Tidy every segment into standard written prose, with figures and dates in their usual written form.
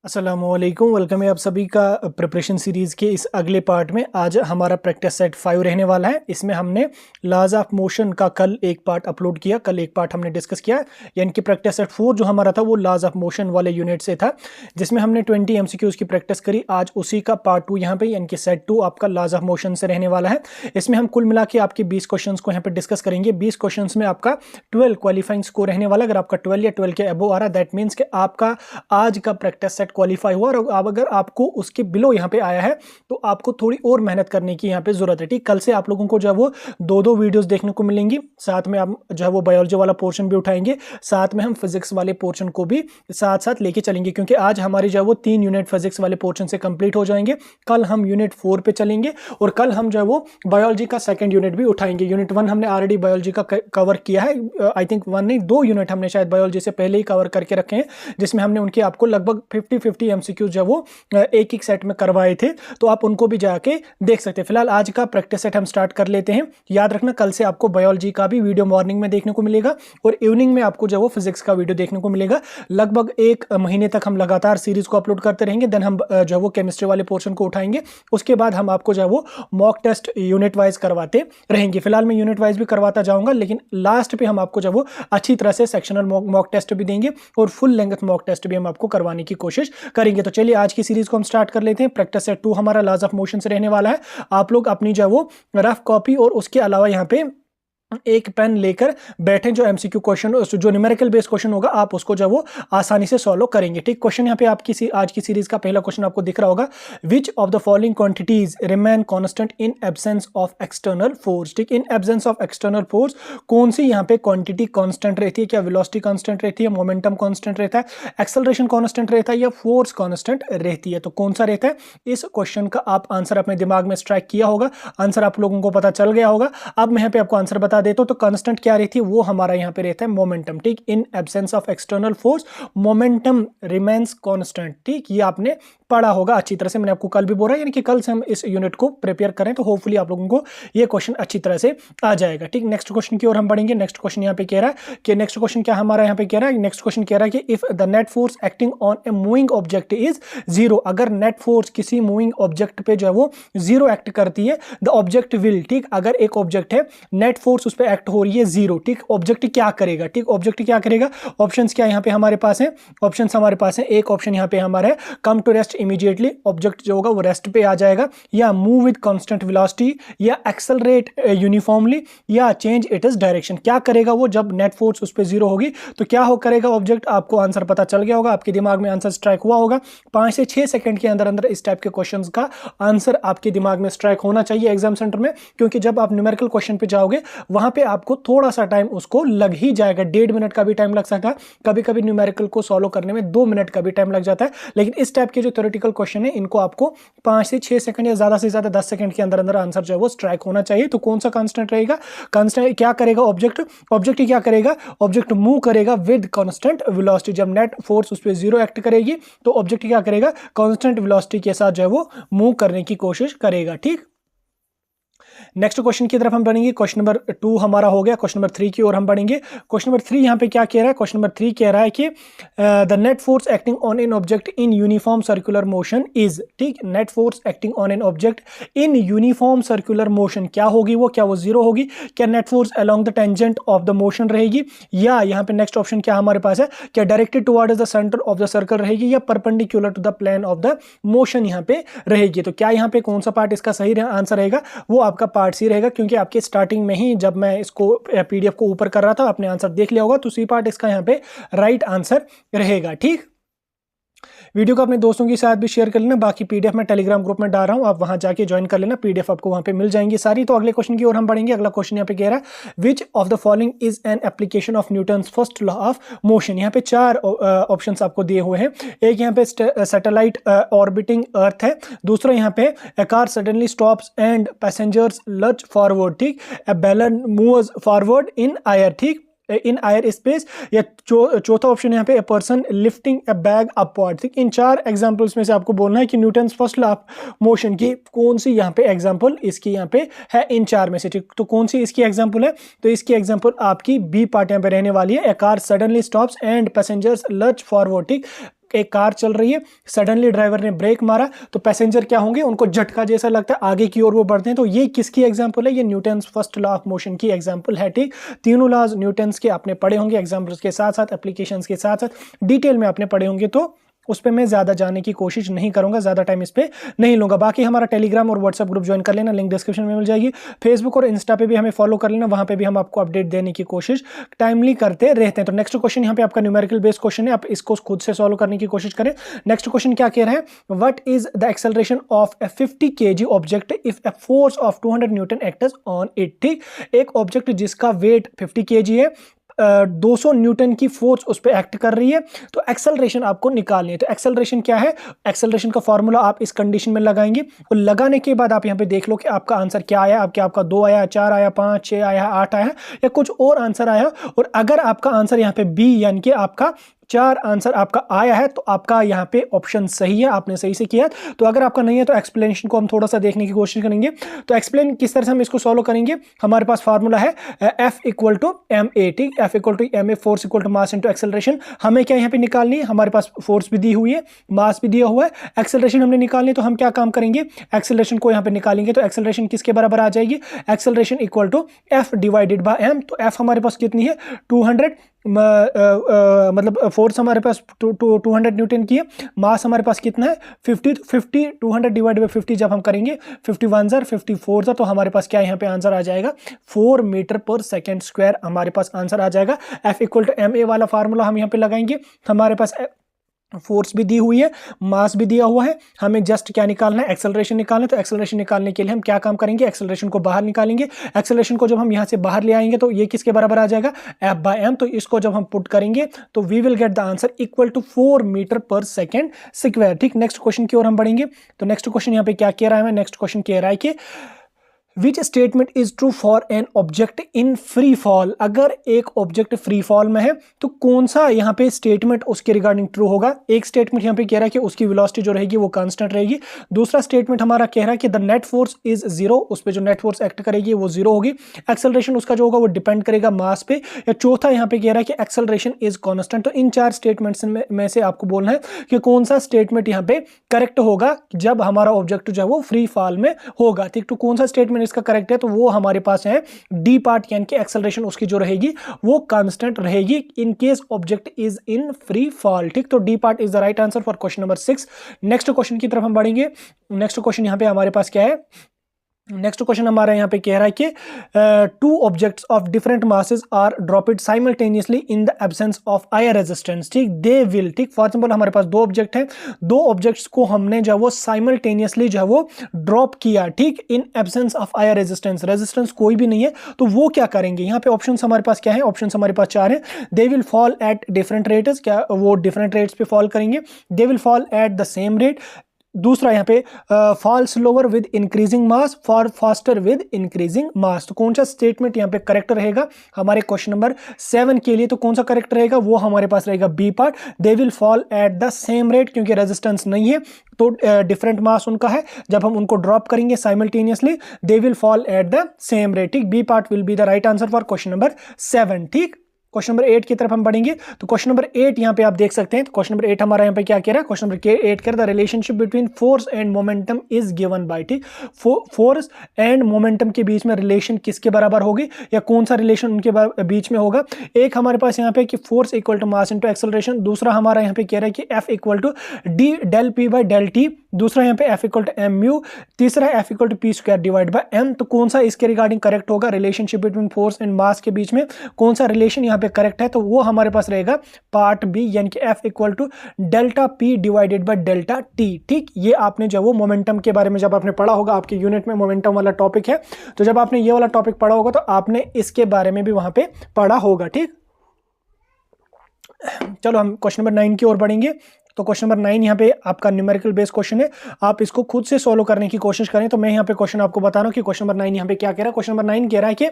अस्सलामुअलैकुम, वेलकम है आप सभी का प्रिपरेशन सीरीज़ के इस अगले पार्ट में। आज हमारा प्रैक्टिस सेट 5 रहने वाला है। इसमें हमने लॉज ऑफ मोशन का कल एक पार्ट अपलोड किया, कल एक पार्ट हमने डिस्कस किया, यानी कि प्रैक्टिस सेट 4 जो हमारा था वो लॉज ऑफ मोशन वाले यूनिट से था, जिसमें हमने 20 एमसीक्यूज़ की प्रैक्टिस करी। आज उसी का पार्ट 2 यहाँ पे यानी कि सेट 2 आपका लॉज ऑफ मोशन से रहने वाला है। इसमें हम कुल मिला के आपके 20 क्वेश्चन को यहाँ पे डिस्कस करेंगे। 20 क्वेश्चन में आपका 12 क्वालिफाइंग स्कोर रहने वाला। अगर आपका 12 या 12 के अबव आ रहा है, दैट मीन्स कि आपका आज का प्रैक्टिस सेट क्वालिफाई हुआ। और अब अगर आपको उसके बिलो यहाँ पे आया है तो आपको थोड़ी और मेहनत करने की यहाँ पे जरूरत है। ठीक, कल से आप लोगों को जो है वो दो वीडियोस देखने को मिलेंगी। साथ में आप जो है वो बायोलॉजी वाला पोर्शन भी उठाएंगे, साथ में हम फिजिक्स वाले पोर्शन को भी साथ साथ लेके चलेंगे, क्योंकि आज हमारी जो है वो 3 यूनिट फिजिक्स वाले पोर्शन से कंप्लीट हो जाएंगे। कल हम यूनिट 4 पे चलेंगे और कल हम जो है वो बायोलॉजी का सेकंड यूनिट भी उठाएंगे। यूनिट 1 हमने ऑलरेडी बायोलॉजी का कवर किया है। आई थिंक 1 नहीं 2 यूनिट हमने शायद बायोलॉजी से पहले ही कवर करके रखे हैं, जिसमें हमने उनके आपको लगभग 50-50 एमसीक्यू जो वो एक एक सेट में करवाए थे, तो आप उनको भी जाके देख सकते हैं। फिलहाल आज का प्रैक्टिस सेट हम स्टार्ट कर लेते हैं। याद रखना, कल से आपको बायोलॉजी का भी वीडियो मॉर्निंग में देखने को मिलेगा और इवनिंग में आपको जो वो फिजिक्स का वीडियो देखने को मिलेगा। लगभग 1 महीने तक हम लगातार सीरीज को अपलोड करते रहेंगे। देन हम जो वो केमिस्ट्री वाले पोर्शन को उठाएंगे। उसके बाद हम आपको जो वो मॉक टेस्ट यूनिट वाइज करवाते रहेंगे। फिलहाल मैं यूनिट वाइज भी करवाता जाऊंगा, लेकिन लास्ट पे हम आपको जो वो अच्छी तरह से सेक्शनल मॉक टेस्ट भी देंगे और फुल लेंथ मॉक टेस्ट भी हम आपको करवाने की कोशिश करेंगे। तो चलिए आज की सीरीज को हम स्टार्ट कर लेते हैं। प्रैक्टिस सेट 2 हमारा लॉज ऑफ मोशन से रहने वाला है। आप लोग अपनी जो वो रफ कॉपी और उसके अलावा यहाँ पे एक पेन लेकर बैठे। जो एमसीक्यू क्वेश्चन, जो न्यूमेरिकल बेस्ड क्वेश्चन होगा, आप उसको जो वो आसानी से सॉल्व करेंगे। ठीक, क्वेश्चन यहाँ पे आपकी आज की सीरीज का पहला क्वेश्चन आपको दिख रहा होगा। Which of the following quantities remain constant in absence of external force. ठीक, in absence of external force कौन सी यहाँ पे क्वांटिटी कांस्टेंट रहती है? क्या वेलोसिटी कांस्टेंट रहती है, मोमेंटम कांस्टेंट रहता है, एक्सेलरेशन कांस्टेंट रहता है या फोर्स कांस्टेंट रहती है? तो कौन सा रहता है? इस क्वेश्चन का आप आंसर अपने दिमाग में स्ट्राइक किया होगा, आंसर आप लोगों को पता चल गया होगा। अब मैं यहाँ पे आपको आंसर बता देता हूं। तो कांस्टेंट क्या रहती है? वो हमारा यहां पे रहता है मोमेंटम। ठीक, in absence of external force momentum remains constant. ठीक, ये आपने पढ़ा होगा अच्छी तरह से। मैंने आपको कल भी बोला, यानी कि कल से हम इस यूनिट को प्रिपेयर करें तो होपफुली आप लोगों को ये क्वेश्चन अच्छी तरह से आ जाएगा। ठीक, नेक्स्ट क्वेश्चन की ओर हम बढ़ेंगे। नेक्स्ट क्वेश्चन यहाँ पे कह रहा है कि नेक्स्ट क्वेश्चन क्या हमारा यहाँ पे कह रहा है? नेक्स्ट क्वेश्चन कह रहा है कि if the net force acting on a moving object is 0, अगर नेट फोर्स किसी मूविंग ऑब्जेक्ट पे जो है वो 0 एक्ट करती है, द ऑब्जेक्ट विल। ठीक, अगर एक ऑब्जेक्ट है, नेट फोर्स उस पर एक्ट हो रही है 0, ठीक, ऑब्जेक्ट क्या करेगा? ठीक, ऑब्जेक्ट क्या करेगा? ऑप्शंस क्या यहाँ पे हमारे पास है? ऑप्शंस हमारे पास है, एक ऑप्शन यहाँ पे हमारा है come to rest immediately, object जो होगा वो रेस्ट पे आ जाएगा, या मूव विद कांस्टेंट वेलोसिटी, या एक्सेलरेट यूनिफॉर्मली, या चेंज इट्स डायरेक्शन। क्या करेगा वो जब नेट फोर्स उस पे 0 होगी? तो क्या हो करेगा ऑब्जेक्ट? आपको आंसर पता चल गया होगा, आपके दिमाग में आंसर स्ट्राइक हुआ होगा। 5 से 6 सेकंड के अंदर अंदर इस टाइप के क्वेश्चंस का आंसर आपके दिमाग में स्ट्राइक होना चाहिए एग्जाम सेंटर में, क्योंकि जब आप न्यूमेरिकल क्वेश्चन पे जाओगे वहां पे आपको थोड़ा सा टाइम उसको लग ही जाएगा। 1.5 मिनट का भी टाइम लग सकता है, कभी कभी न्यूमेरिकल को सॉल्व करने में 2 मिनट का भी टाइम लग जाता है। लेकिन इस टाइप के जो थ्योरेटिकल क्वेश्चन है, इनको आपको 5 से 6 सेकंड या ज्यादा से ज्यादा 10 सेकंड के अंदर अंदर आंसर जो है वो स्ट्राइक होना चाहिए। तो कौन सा कांस्टेंट रहेगा? कांस्टेंट क्या करेगा ऑब्जेक्ट? ऑब्जेक्ट क्या करेगा? ऑब्जेक्ट मूव करेगा विद कांस्टेंट वेलोसिटी। जब नेट फोर्स उस पर 0 एक्ट करेगी तो ऑब्जेक्ट क्या करेगा? कांस्टेंट वेलोसिटी के साथ जो है वो मूव करने की कोशिश करेगा। ठीक, नेक्स्ट क्वेश्चन की तरफ हम बढ़ेंगे। क्वेश्चन नंबर 2 हमारा हो गया। क्वेश्चन नंबर 3 की ओर हम बढ़ेंगे। क्वेश्चन नंबर 3 यहाँ पे क्या कह रहा है? क्वेश्चन नंबर 3 कह रहा है कि the net force acting on an object in uniform circular motion is. ठीक, net force acting on an object in uniform circular motion क्या होगी? वो क्या वो 0 होगी? क्या net force along the tangent of the motion रहेगी, या यहाँ पे नेक्स्ट ऑप्शन क्या हमारे पास है? क्या directed towards the centre of the circle रहेगी, या perpendicular to the plane of the motion यहाँ पे रहेगी? तो क्या यहाँ पे कौन सा पार्ट इसका सही आंसर रहेगा? वो आपका पार्ट सी रहेगा, क्योंकि आपके स्टार्टिंग में ही जब मैं इसको पीडीएफ को ऊपर कर रहा था आपने आंसर देख लिया होगा, तो सी पार्ट इसका यहाँ पे राइट आंसर रहेगा। ठीक, वीडियो को अपने दोस्तों के साथ भी शेयर कर लेना। बाकी पीडीएफ मैं टेलीग्राम ग्रुप में डाल रहा हूं, आप वहां जाके ज्वाइन कर लेना, पीडीएफ आपको वहां पे मिल जाएंगी सारी। तो अगले क्वेश्चन की ओर हम बढ़ेंगे। अगला क्वेश्चन यहाँ पे कह रहा है विच of the following is an application of Newton's first law of motion. यहाँ पे 4 ऑप्शंस आपको दिए हुए हैं। एक यहाँ पे सैटेलाइट ऑर्बिटिंग अर्थ है, दूसरा यहाँ पे a car suddenly stops and passengers lurch forward. ठीक, ए बैलन मूव्स फॉरवर्ड इन एयर। ठीक, इन एयर स्पेस, या चौथा ऑप्शन यहाँ पे a person lifting A bag upward. ठीक, इन 4 एग्जांपल्स में से आपको बोलना है कि Newton's first law of motion की कौन सी यहाँ पे एग्जांपल इसकी यहाँ पे है इन 4 में से। ठीक, तो कौन सी इसकी एग्जांपल है? तो इसकी एग्जांपल आपकी बी पार्ट यहाँ पे रहने वाली है, a car suddenly stops and passengers lurch forward. ठीक, एक कार चल रही है, सडनली ड्राइवर ने ब्रेक मारा तो पैसेंजर क्या होंगे, उनको झटका जैसा लगता है, आगे की ओर वो बढ़ते हैं। तो ये किसकी एग्जांपल है, ये Newton's first law of motion की एग्जांपल है। ठीक, तीनों लॉज न्यूटन्स के आपने पढ़े होंगे, एग्जांपल्स के साथ साथ एप्लीकेशंस के साथ साथ डिटेल में आपने पढ़े होंगे, तो उस पर मैं ज़्यादा जाने की कोशिश नहीं करूंगा, ज़्यादा टाइम इस पर नहीं लूंगा। बाकी हमारा टेलीग्राम और व्हाट्सएप ग्रुप ज्वाइन कर लेना, लिंक डिस्क्रिप्शन में मिल जाएगी। फेसबुक और इंस्टा पे भी हमें फॉलो कर लेना, वहाँ पे भी हम आपको अपडेट देने की कोशिश टाइमली करते रहते हैं। तो नेक्स्ट क्वेश्चन यहाँ पे आपका न्यूमेरिकल बेस्ड क्वेश्चन है, आप इसको खुद से सॉल्व करने की कोशिश करें। नेक्स्ट क्वेश्चन क्या कह रहे हैं, what is the acceleration of A 50 kg object if A force of 200 Newton acts on it. ठीक, एक ऑब्जेक्ट जिसका वेट 50 kg है, 200 न्यूटन की फोर्स उस पर एक्ट कर रही है, तो एक्सेलरेशन आपको निकालनी है। तो एक्सेलरेशन क्या है, एक्सेलरेशन का फॉर्मूला आप इस कंडीशन में लगाएंगे और लगाने के बाद आप यहां पे देख लो कि आपका आंसर क्या आया, आपका 2 आया, 4 आया, 5, 6 आया, 8 आया या कुछ और आंसर आया। और अगर आपका आंसर यहां पे बी यानी कि आपका 4 आंसर आपका आया है तो आपका यहाँ पे ऑप्शन सही है, आपने सही से किया। तो अगर आपका नहीं है तो एक्सप्लेनेशन को हम थोड़ा सा देखने की कोशिश करेंगे। तो एक्सप्लेन किस तरह से हम इसको सॉल्व करेंगे, हमारे पास फार्मूला है F equal to M A. ठीक, F equal to M A, force equal to mass into acceleration. हमें क्या यहाँ पे निकालनी है, हमारे पास फोर्स भी दी हुई है, मास भी दिया हुआ है, एक्सेलरेशन हमने निकालनी है। तो हम क्या काम करेंगे, एक्सेलरेशन को यहाँ पे निकालेंगे। तो एक्सेलरेशन किसके बराबर आ जाएगी, acceleration equal to F divided by m। तो F हमारे पास कितनी है, 200, मतलब फोर्स हमारे पास 200 न्यूटन की है, मास हमारे पास कितना है 50, 200 डिवाइड बाय 50 जब हम करेंगे 51 जार 54 जार, तो हमारे पास क्या यहाँ पे आंसर आ जाएगा 4 मीटर पर सेकेंड स्क्वायर हमारे पास आंसर आ जाएगा। F equal to M A वाला फार्मूला हम यहाँ पे लगाएंगे, हमारे पास फोर्स भी दी हुई है, मास भी दिया हुआ है, हमें जस्ट क्या निकालना है, एक्सेलरेशन निकालना है। तो एक्सेलरेशन निकालने के लिए हम क्या काम करेंगे, एक्सेलरेशन को बाहर निकालेंगे। एक्सेलरेशन को जब हम यहां से बाहर ले आएंगे तो ये किसके बराबर आ जाएगा, F बाय m। तो इसको जब हम पुट करेंगे तो we will get the answer equal to 4 metre per second square. ठीक, नेक्स्ट क्वेश्चन की ओर हम बढ़ेंगे। तो नेक्स्ट क्वेश्चन यहाँ पे क्या कह रहा है, नेक्स्ट क्वेश्चन कह रहा है कि which statement is true for an object in free fall. अगर एक ऑब्जेक्ट फ्री फॉल में है तो कौन सा यहाँ पे स्टेटमेंट उसके रिगार्डिंग ट्रू होगा। एक स्टेटमेंट यहाँ पे कह रहा है कि उसकी वेलोसिटी जो रहेगी वो कांस्टेंट रहेगी। दूसरा स्टेटमेंट हमारा कह रहा है कि द नेट फोर्स इज 0, उस पर जो नेट फोर्स एक्ट करेगी वो 0 होगी। एक्सेलरेशन उसका जो होगा वो डिपेंड करेगा मास पे। या चौथा यहाँ पे कह रहा है कि एक्सेलरेशन इज कॉन्स्टेंट। तो इन 4 स्टेटमेंट्स में से आपको बोलना है कि कौन सा स्टेटमेंट यहाँ पे करेक्ट होगा जब हमारा ऑब्जेक्ट जो है वो फ्री फॉल में होगा। ठीक, तो कौन सा स्टेटमेंट इसका करेक्ट है, तो वो हमारे पास है डी पार्ट, यानी कि एक्सेलरेशन उसकी जो रहेगी वो कांस्टेंट रहेगी in case object is in free fall. ठीक, तो D part is the right answer for question number 6। Next question की तरफ हम बढ़ेंगे। नेक्स्ट क्वेश्चन यहां पे हमारे पास क्या है, नेक्स्ट क्वेश्चन हमारा यहाँ पे कह रहा है कि 2 objects of different masses are dropped simultaneously in the absence of air resistance. ठीक, दे विल, ठीक, फॉर एग्जांपल हमारे पास 2 ऑब्जेक्ट हैं, 2 ऑब्जेक्ट्स को हमने जो है वो साइमल्टेनियसली जो है वो ड्रॉप किया। ठीक, in absence of air resistance, resistance कोई भी नहीं है, तो वो क्या करेंगे। यहाँ पे ऑप्शंस हमारे पास क्या है, ऑप्शंस हमारे पास 4 हैं। They will fall at different rates, क्या वो डिफरेंट रेट्स पे फॉल करेंगे। They will fall at the same rate. दूसरा यहाँ पे fall slower with increasing mass, for faster with increasing mass. तो कौन सा स्टेटमेंट यहाँ पे करेक्ट रहेगा हमारे क्वेश्चन नंबर 7 के लिए, तो कौन सा करेक्ट रहेगा, वो हमारे पास रहेगा B part. They will fall at the same rate, क्योंकि रेजिस्टेंस नहीं है तो डिफरेंट मास उनका है, जब हम उनको ड्रॉप करेंगे simultaneously they will fall at the same rate. ठीक, B part will be the right answer for question number 7। ठीक, क्वेश्चन नंबर 8 की तरफ हम बढ़ेंगे। तो क्वेश्चन नंबर 8 यहाँ पे आप देख सकते हैं। तो क्वेश्चन नंबर 8 हमारा यहाँ पे क्या कह रहा है, क्वेश्चन नंबर 8 कह रहा है the relationship between force and momentum is given by. ठीक, फोर्स एंड मोमेंटम के बीच में रिलेशन किसके बराबर होगी, या कौन सा रिलेशन उनके बीच में होगा। एक हमारे पास यहाँ पे कि force equal to mass into acceleration. दूसरा हमारा यहाँ पे कह रहा है कि F equal to D del P by del T. दूसरा यहाँ पे F equal to M mu. तीसरा F equal to P square divide by m। तो कौन सा इसके रिगार्डिंग करेक्ट होगा, relationship between force and mass के बीच में कौन सा रिलेशन यहाँ पे करेक्ट है, तो वो हमारे पास रहेगा पार्ट बी, यानी कि F equal to delta P divided by delta T. ठीक, ये आपने जो वो मोमेंटम के बारे में जब आपने पढ़ा होगा, आपके यूनिट में मोमेंटम वाला टॉपिक है, तो जब आपने ये वाला टॉपिक पढ़ा होगा तो आपने इसके बारे में भी वहां पे पढ़ा होगा। ठीक, चलो हम क्वेश्चन नंबर 9 की ओर बढ़ेंगे। तो क्वेश्चन नंबर 9 यहाँ पे आपका न्यूमेरिकल बेस्ड क्वेश्चन है, आप इसको खुद से सॉल्व करने की कोशिश करें। तो मैं यहाँ पे क्वेश्चन आपको बता रहा हूँ कि क्वेश्चन नंबर 9 यहाँ पे क्या कह रहा है। क्वेश्चन नंबर 9 कह रहा है कि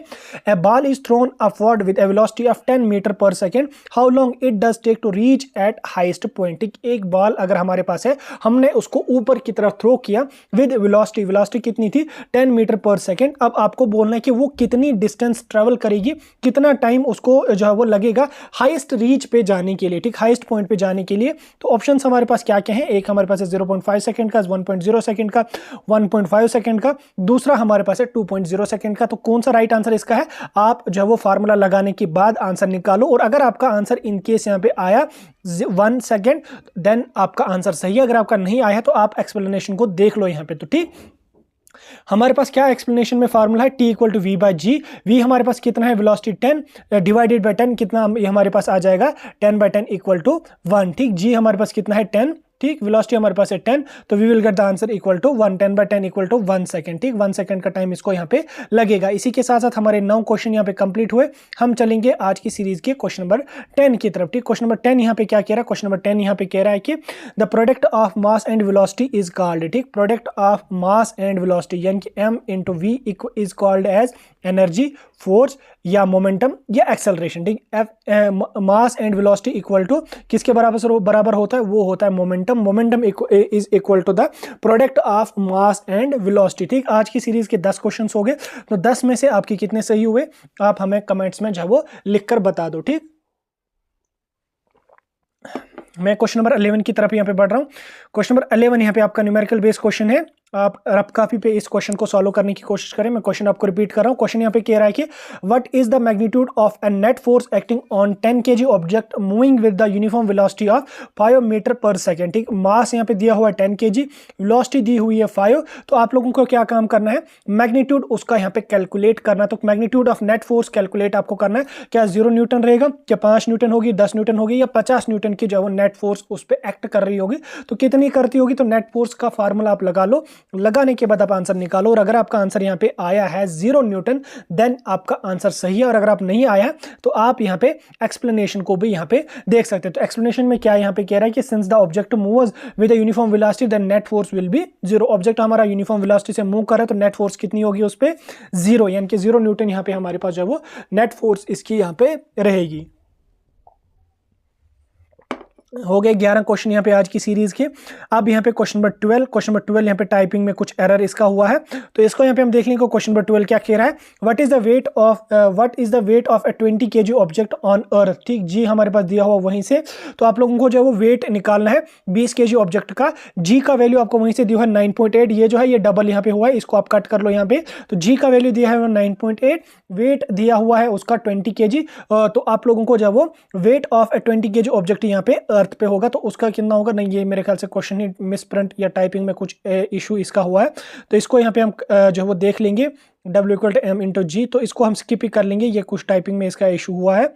a ball is thrown upward with a velocity of 10 metre per second, how long it does take to reach at highest point. एक बॉल अगर हमारे पास है, हमने उसको ऊपर की तरफ थ्रो किया विद वेलोसिटी, वेलोसिटी कितनी थी 10 मीटर पर सेकेंड। अब आपको बोलना है कि वो कितनी डिस्टेंस ट्रेवल करेगी, कितना टाइम उसको जो है वो लगेगा हाईएस्ट रीच पे जाने के लिए, ठीक, हाईएस्ट पॉइंट पे जाने के लिए। तो ऑप्शन ऑप्शंस हमारे पास क्या क्या हैं, एक हमारे पास है 0.5 सेकंड का, 1.0 सेकंड का, 1.5 सेकंड का, दूसरा हमारे पास है 2.0 सेकंड का। तो कौन सा राइट आंसर इसका है, आप जो है वो फार्मूला लगाने के बाद आंसर निकालो, और अगर आपका आंसर इन केस यहाँ पे आया 1 सेकेंड देन आपका आंसर सही है, अगर आपका नहीं आया तो आप एक्सप्लेनेशन को देख लो यहाँ पे। तो ठीक, हमारे पास क्या एक्सप्लेनेशन में फार्मूला है, T equal to V by G. V हमारे पास कितना है, वेलोसिटी 10 डिवाइडेड बाई 10 कितना, ये हमारे पास आ जाएगा 10 बाई 10 इक्वल टू 1। ठीक, जी हमारे पास कितना है 10, ठीक, वेलोसिटी हमारे पास है 10, तो we will get the answer equal to 1, 10 by 10 equal to 1 second. ठीक, 1 सेकंड का टाइम इसको यहाँ पे लगेगा। इसी के साथ साथ हमारे 9 क्वेश्चन यहाँ पे कंप्लीट हुए। हम चलेंगे आज की सीरीज के क्वेश्चन नंबर 10 की तरफ। ठीक, क्वेश्चन नंबर 10 यहाँ पे क्या कह रहा है, क्वेश्चन नंबर 10 यहाँ पे कह रहा है कि the product of mass and velocity is called, ठीक, product of mass and velocity यानी कि m into v is called as energy, force या मोमेंटम या एक्सेलरेशन। ठीक, mass and velocity equal to किसके बराबर होता है, वो होता है momentum. Momentum is equal to the product of mass and velocity. ठीक, आज की सीरीज के 10 क्वेश्चंस हो गए, तो 10 में से आपके कितने सही हुए आप हमें कमेंट्स में जो वो लिखकर बता दो। ठीक, मैं क्वेश्चन नंबर 11 की तरफ यहाँ पे बढ़ रहा हूँ। क्वेश्चन नंबर 11 यहाँ पे आपका न्यूमेरिकल बेस्ड क्वेश्चन है। आप रफ कॉपी पे इस क्वेश्चन को सॉल्व करने की कोशिश करें। मैं क्वेश्चन आपको रिपीट कर रहा हूँ। क्वेश्चन यहाँ पे कह रहा है कि what is the magnitude of a net force acting on 10 kg object moving with the uniform velocity of 5 metre per second. ठीक, मास यहाँ पे दिया हुआ है 10 kg, वेलोसिटी दी हुई है 5। तो आप लोगों को क्या काम करना है, मैग्नीट्यूड उसका यहाँ पे कैलकुलेट करना। तो magnitude of net force calculate आपको करना है। क्या 0 न्यूटन रहेगा, क्या 5 न्यूटन होगी, 10 न्यूटन होगी, या 50 न्यूटन की जो नेट फोर्स उस पर एक्ट कर रही होगी, तो कितनी करती होगी। तो नेट फोर्स का फार्मूला आप लगा लो, लगाने के बाद आप आंसर निकालो, और अगर आपका आंसर यहाँ पे आया है 0 न्यूटन देन आपका आंसर सही है, और अगर आप नहीं आया तो आप यहाँ पे एक्सप्लेनेशन को भी यहाँ पे देख सकते हैं। तो एक्सप्लेनेशन में क्या यहाँ पे कह रहा है कि since the object moves with a uniform velocity then net force will be 0। Object हमारा यूनिफॉर्म वेलोसिटी से मूव कर रहा है तो नेट फोर्स कितनी होगी उस पे 0, यानी कि 0 न्यूटन यहाँ पे हमारे पास जो है वो नेट फोर्स इसकी यहाँ पे रहेगी। हो गए 11 क्वेश्चन यहाँ पे आज की सीरीज के। अब यहाँ पे क्वेश्चन नंबर 12, क्वेश्चन नंबर 12 यहाँ पे टाइपिंग में कुछ एरर इसका हुआ है, तो इसको यहाँ पे हम देख लेंगे। क्वेश्चन नंबर 12 क्या कह रहा है, what is the weight of a 20 kg object on earth. ठीक, जी हमारे पास दिया हुआ वहीं से, तो आप लोगों को जो है वो वेट निकालना है 20 kg ऑब्जेक्ट का। जी का वैल्यू आपको वहीं से दिया है 9.8, ये जो है ये डबल यहाँ पे हुआ है, इसको आप कट कर लो यहाँ पे। तो जी का वैल्यू दिया है 9.8, वेट दिया हुआ है उसका 20 kg। तो आप लोगों को जो है वो weight of a 20 kg object यहाँ पे अर्थ पे होगा, तो उसका कितना होगा, नहीं ये मेरे ख्याल से क्वेश्चन ही मिस प्रिंट या टाइपिंग में कुछ इशू इसका हुआ है, तो इसको यहाँ पे हम जो है वो देख लेंगे W equal to M into g. तो इसको हम स्किप ही कर लेंगे, ये कुछ टाइपिंग में इसका इशू हुआ है।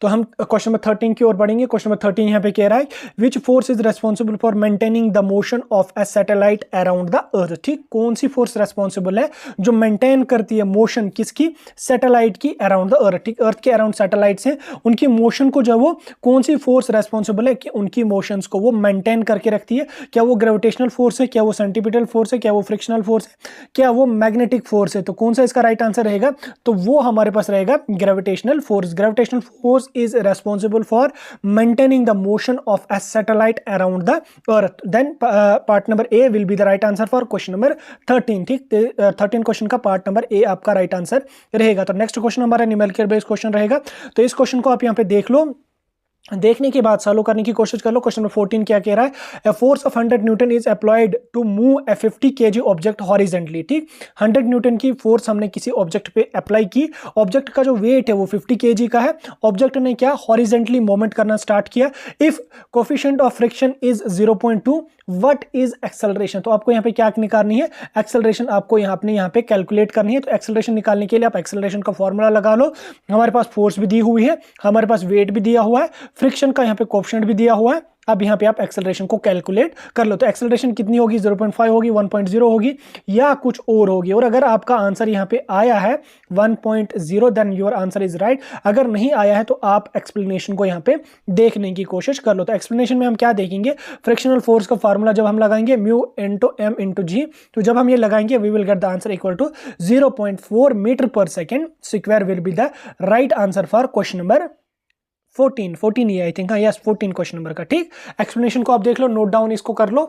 तो हम क्वेश्चन नंबर 13 की ओर बढ़ेंगे। क्वेश्चन नंबर 13 यहाँ पे कह रहा है which force is responsible for maintaining the motion of a satellite around the earth. ठीक, कौन सी फोर्स रेस्पॉन्सिबल है जो मेंटेन करती है मोशन किसकी, सैटेलाइट की अराउंड द अर्थ। ठीक, अर्थ के अराउंड सैटेलाइट्स हैं, उनकी मोशन को जो वो कौन सी फोर्स रेस्पॉन्सिबल है कि उनकी मोशंस को वो मेंटेन करके रखती है। क्या वो ग्रेविटेशनल फोर्स है, क्या वो सेंटीपिटल फोर्स है, क्या वो फ्रिक्शनल फोर्स है, क्या वो मैग्नेटिक फोर्स है। तो कौन सा इसका राइट आंसर रहेगा, तो वो हमारे पास रहेगा gravitational force. Gravitational force is responsible for maintaining the motion of a satellite around the earth. Then part number A will be the right answer for question number 13. ठीक, 13 क्वेश्चन का part number A आपका right answer रहेगा। तो next question हमारा numerical based question रहेगा, तो इस question को आप यहाँ पे देख लो, देखने के बाद सॉल्व करने की कोशिश कर लो। क्वेश्चन नंबर 14 क्या कह रहा है, a force of 100 newton is applied to move a 50 kg object horizontally. ठीक, 100 न्यूटन की फोर्स हमने किसी ऑब्जेक्ट पे अप्लाई की, ऑब्जेक्ट का जो वेट है वो 50 kg का है, ऑब्जेक्ट ने क्या हॉरिजेंटली मूवमेंट करना स्टार्ट किया। If coefficient of friction is 0.2 what is acceleration. तो आपको यहाँ पे क्या निकालनी है, एक्सेलरेशन आपको यहाँ पे कैलकुलेट करनी है। तो एक्सेलरेशन निकालने के लिए आप एक्सेलरेशन का फॉर्मूला लगा लो। हमारे पास फोर्स भी दी हुई है, हमारे पास वेट भी दिया हुआ है, फ्रिक्शन का यहाँ पे कोएफिशिएंट भी दिया हुआ है। अब यहाँ पे आप एक्सेलरेशन को कैलकुलेट कर लो। तो एक्सेलरेशन कितनी होगी, 0.5 होगी, 1.0 होगी या कुछ और होगी। और अगर आपका आंसर यहाँ पे आया है 1.0 then your answer is right. अगर नहीं आया है तो आप एक्सप्लेनेशन को यहाँ पे देखने की कोशिश कर लो। तो एक्सप्लेनेशन में हम क्या देखेंगे, फ्रिक्शनल फोर्स का फार्मूला जब हम लगाएंगे mu into m into g, तो जब हम ये लगाएंगे we will get the answer equal to 0.4 metre per second square will be the right answer for question number 14 ये आई थिंक, हाँ यस 14 क्वेश्चन नंबर का। ठीक, एक्सप्लेनेशन को आप देख लो, नोट डाउन इसको कर लो।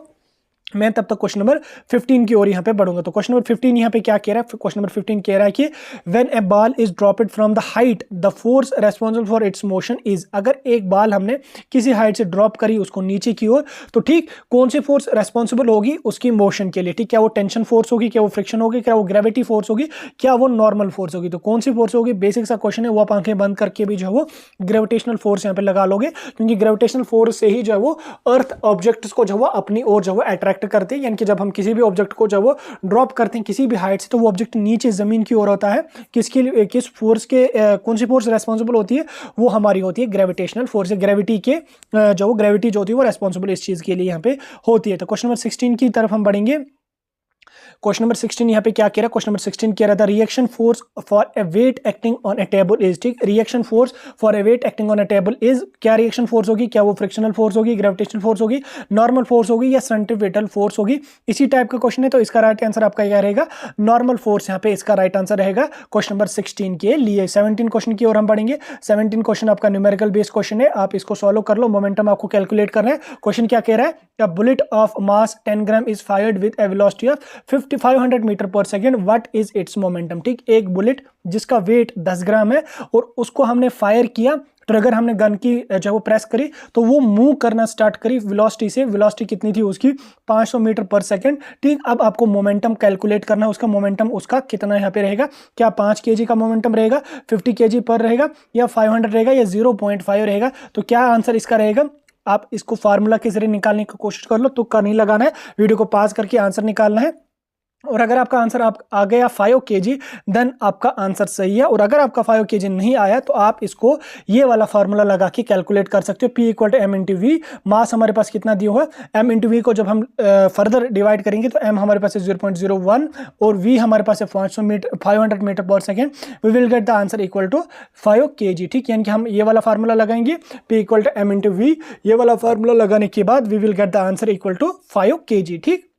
मैं तब तक क्वेश्चन नंबर 15 की ओर यहाँ पे बढ़ूंगा। तो क्वेश्चन नंबर 15 यहाँ पे क्या कह रहा है, क्वेश्चन नंबर 15 कह रहा है कि when A ball is dropped from the height the force responsible for its motion is, अगर एक बॉल हमने किसी हाइट से ड्रॉप करी उसको नीचे की ओर, तो ठीक कौन सी फोर्स रेस्पॉन्सिबल होगी उसकी मोशन के लिए, ठीक क्या वो टेंशन फोर्स होगी, क्या वो फ्रिक्शन होगी, क्या वो ग्रेविटी फोर्स होगी, क्या वो नॉर्मल फोर्स होगी। तो कौन सी फोर्स होगी, बेसिक सा क्वेश्चन है, वो आप आंखें बंद करके भी जो है वो ग्रेविटेशनल फोर्स यहाँ पे लगा लोगे, क्योंकि ग्रेविटेशनल फोर्स से ही जो है वो अर्थ ऑब्जेक्ट्स को जो है अपनी ओर जो है अट्रैक्ट करते हैं, यानी कि जब हम किसी भी ऑब्जेक्ट को जब वो ड्रॉप करते हैं किसी भी हाइट से, तो वो ऑब्जेक्ट नीचे जमीन की ओर होता है। किसके लिए, किस फोर्स के, कौन सी फोर्स रेस्पॉन्सिबल होती है, वो हमारी होती है ग्रेविटेशनल फोर्स। ग्रेविटी के जो ग्रेविटी जो होती है वो रेस्पॉन्सिबल इस चीज के लिए यहाँ पे होती है। तो क्वेश्चन नंबर 16 की तरफ हम बढ़ेंगे। क्वेश्चन नंबर 16 यहाँ पे क्या कह रहा है, क्वेश्चन नंबर 16 कह रहा था reaction force for a weight acting on a table is, ठीक reaction force for a weight acting on a table is, क्या रिएक्शन फोर्स होगी, क्या वो फ्रिक्शनल फोर्स होगी, ग्रेविटेशनल फोर्स होगी, नॉर्मल फोर्स होगी या सेंट्रीफ्यूगल फोर्स होगी। इसी टाइप का क्वेश्चन है, तो इसका राइट आंसर आपका क्या रहेगा, नॉर्मल फोर्स यहाँ पे इसका राइट आंसर रहेगा क्वेश्चन नंबर 16 के लिए। 17 क्वेश्चन की ओर हम बढ़ेंगे। 17 क्वेश्चन आपका न्यूमेरिकल बेस्ड क्वेश्चन है, आप इसको सॉल्व कर लो, मोमेंटम आपको कैलकुलेट करना है। क्वेश्चन क्या कह रहा है, a bullet of mass 10 gram is fired with a velocity of 500 metre per second, what is its momentum. ठीक, एक बुलेट जिसका वेट 10 ग्राम है और उसको हमने फायर किया, तो अगर हमने गन की जो वो प्रेस करी तो वो मूव करना स्टार्ट करी वेलोसिटी से, वेलोसिटी कितनी थी उसकी 500 मीटर पर सेकंड। ठीक, अब आपको मोमेंटम कैलकुलेट करना है, उसका मोमेंटम उसका कितना यहाँ पे रहेगा, क्या 5 kg का मोमेंटम रहेगा, 50 kg पर रहेगा, या 500 रहेगा, या 0.5 रहेगा। तो क्या आंसर इसका रहेगा, आप इसको फार्मूला के जरिए निकालने की कोशिश कर लो, तुक्का नहीं लगाना है, वीडियो को पास करके आंसर निकालना है। और अगर आपका आंसर आप आ गया 5 kg देन आपका आंसर सही है, और अगर आपका 5 kg नहीं आया तो आप इसको ये वाला फार्मूला लगा के कैलकुलेट कर सकते हो, P = m × v। मास हमारे पास कितना दिया हुआ है, m × v को जब हम फर्दर डिवाइड करेंगे तो m हमारे पास है 0.01 और v हमारे पास है 500 metre per second, we will get the answer equal to 5 kg। ठीक, यानी कि हम ये वाला फार्मूला लगाएंगे P = m × v, ये वाला फार्मूला लगाने के बाद we will get the answer equal to 5 kg। ठीक,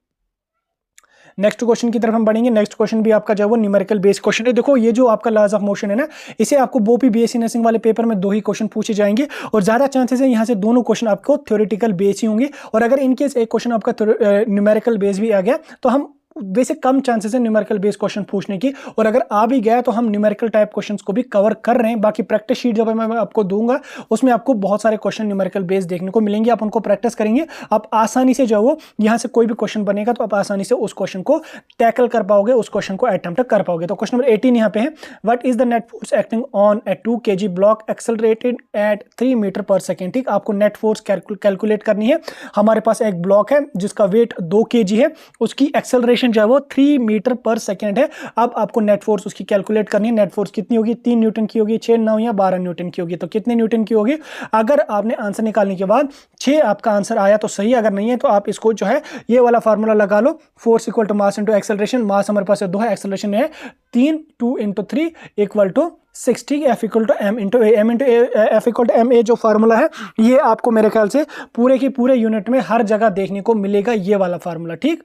नेक्स्ट क्वेश्चन की तरफ हम बढ़ेंगे। नेक्स्ट क्वेश्चन भी आपका जो है वो न्यूमेरिकल बेस्ड क्वेश्चन है। देखो ये जो आपका लॉज ऑफ मोशन है ना, इसे आपको बोपी बीएससी नर्सिंग वाले पेपर में 2 ही क्वेश्चन पूछे जाएंगे और ज्यादा चांसेस है यहाँ से दोनों क्वेश्चन आपको थ्योरेटिकल बेस ही होंगे, और अगर इनकेस एक क्वेश्चन आपका न्यूमेरिकल बेस भी आ गया तो हम वैसे कम चांसेस है न्यूमेरिकल बेस्ड क्वेश्चन पूछने की, और अगर आ भी गया तो हम न्यूमेरिकल टाइप क्वेश्चंस को भी कवर कर रहे हैं। बाकी प्रैक्टिस शीट जब मैं आपको दूंगा उसमें आपको बहुत सारे क्वेश्चन न्यूमेरिकल बेस्ड देखने को मिलेंगे, आप उनको प्रैक्टिस करेंगे, आप आसानी से जो वो यहाँ से कोई भी क्वेश्चन बनेगा तो आप आसानी से उस क्वेश्चन को टैकल कर पाओगे, उस क्वेश्चन को अटेम्प्ट कर पाओगे। तो क्वेश्चन नंबर 18 यहाँ पे है, what is the net force acting on a 2 kg block accelerated at 3 metre per second. ठीक, आपको नेट फोर्स कैलकुलेट करनी है। हमारे पास एक ब्लॉक है जिसका वेट 2 kg है, उसकी एक्सेलरेशन जो है वो 3 मीटर पर सेकेंड है। अब आपको नेट फोर्स उसकी कैलकुलेट करनी है। नेट फोर्स कितनी होगी, 3 न्यूटन की होगी, 6, 9 या 12 न्यूटन की होगी। तो कितने न्यूटन की होगी, अगर आपने आंसर निकालने के बाद 6 आपका आंसर आया तो सही, अगर नहीं है तो आप इसको जो है ये वाला फार्मूला लगा लो, force equal to mass into acceleration. Mass हमारे पास 2 है, एक्सेलरेशन है 3, 2 × 3 equal to 60, F = m × a, m × a, F = m a जो फार्मूला है ये आपको मेरे ख्याल से पूरे के पूरे यूनिट में हर जगह देखने को मिलेगा, ये वाला फार्मूला। ठीक,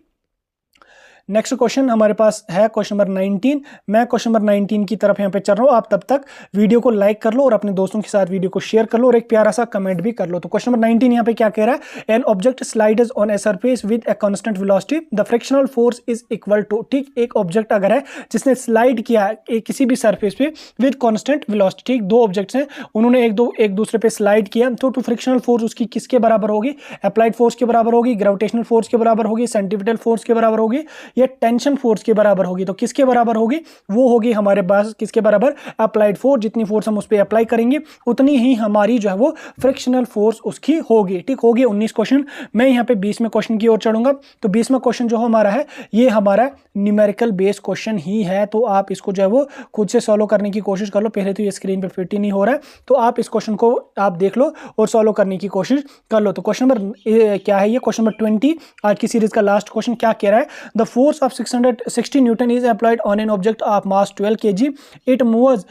नेक्स्ट क्वेश्चन हमारे पास है क्वेश्चन नंबर 19। मैं क्वेश्चन नंबर 19 की तरफ यहाँ पे चल रहा हूँ, आप तब तक वीडियो को लाइक कर लो और अपने दोस्तों के साथ वीडियो को शेयर कर लो और एक प्यारा सा कमेंट भी कर लो। तो क्वेश्चन नंबर 19 यहाँ पे क्या कह रहा है, an object slides on a surface with a constant velocity, the frictional force is equal to. ठीक, एक ऑब्जेक्ट अगर है जिसने स्लाइड किया किसी भी सरफेस पे विद कांस्टेंट वेलोसिटी, ठीक 2 ऑब्जेक्ट्स हैं उन्होंने एक दूसरे पे स्लाइड किया, तो फ्रिक्शनल फोर्स उसकी किसके बराबर होगी, अप्लाइड फोर्स के बराबर होगी, ग्रेविटेशनल फोर्स के बराबर होगी, सेंट्रीफ्यूगल फोर्स के बराबर होगी, या टेंशन फोर्स के बराबर होगी। तो किसके बराबर होगी, वो होगी हमारे पास किसके बराबर, अप्लाइड फोर्स। जितनी फोर्स हम उस पर अप्लाई करेंगे उतनी ही हमारी जो है वो फ्रिक्शनल फोर्स उसकी होगी। ठीक, हो गए 19 क्वेश्चन। मैं यहाँ पे 20वें क्वेश्चन की ओर चढ़ूंगा। तो 20वां क्वेश्चन जो हमारा है ये हमारा न्यूमेरिकल बेस्ड क्वेश्चन ही है, तो आप इसको जो है वो खुद से सॉल्व करने की कोशिश कर लो। पहले तो ये स्क्रीन पे फिट ही नहीं हो रहा है, तो आप इस क्वेश्चन को आप देख लो और सॉल्व करने की कोशिश कर लो। तो क्वेश्चन नंबर क्या है, ये क्वेश्चन नंबर 20 आज की सीरीज का लास्ट क्वेश्चन क्या कह रहा है, the force of 660 newton is applied on an object of mass 12 kg, it moves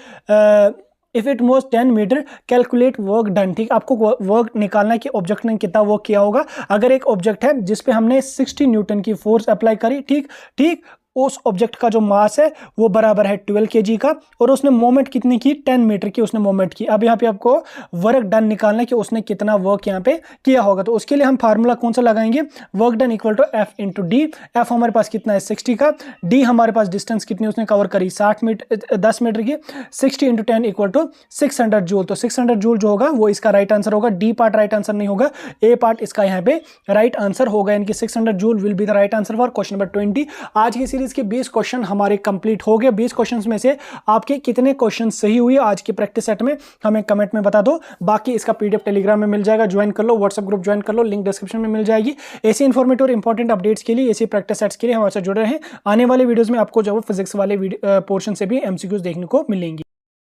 if it moves 10 metre, calculate work done. ठीक, आपको वर्क निकालना है कि ऑब्जेक्ट ने कितना वर्क किया होगा। अगर एक ऑब्जेक्ट है जिसपे हमने 60 न्यूटन की फोर्स अप्लाई करी, ठीक, उस ऑब्जेक्ट का जो मास है वो बराबर है 12 kg का, और उसने मोमेंट कितनी की, 10 मीटर की उसने मोमेंट की। अब यहाँ पे आपको वर्क डन निकालना है कि उसने कितना वर्क यहाँ पे किया होगा। तो उसके लिए हम फार्मूला कौन सा लगाएंगे, work done equal to F into D. F हमारे पास कितना है 60 का, डी हमारे पास डिस्टेंस कितनी उसने कवर करी 10 मीटर की, 60 इंटू 10 इक्वल टू 600 जूल। तो 600 जूल जो होगा वो इसका राइट आंसर होगा। डी पार्ट राइट आंसर नहीं होगा, ए पार्ट इसका यहाँ पे राइट आंसर होगा, यानी कि 600 joule will be the right answer for question number 20। आज की सीरीज के 20 क्वेश्चन हमारे कंप्लीट हो गए। 20 क्वेश्चंस में से आपके कितने क्वेश्चन सही हुए आज के प्रैक्टिस सेट में हमें कमेंट में बता दो। बाकी इसका पीडीएफ टेलीग्राम में मिल जाएगा, ज्वाइन कर लो, व्हाट्सएप ग्रुप ज्वाइन कर लो, लिंक डिस्क्रिप्शन में मिल जाएगी। ऐसे इंफॉर्मेटिव और इंपॉर्टेंट अपडेट्स के लिए, ऐसे प्रैक्टिस सेट्स के लिए हमारे साथ जुड़े रहें। आने वाले वीडियोस में आपको जो फिजिक्स वाले पोर्शन से भी एमसीक्यूज देखने को मिलेंगी।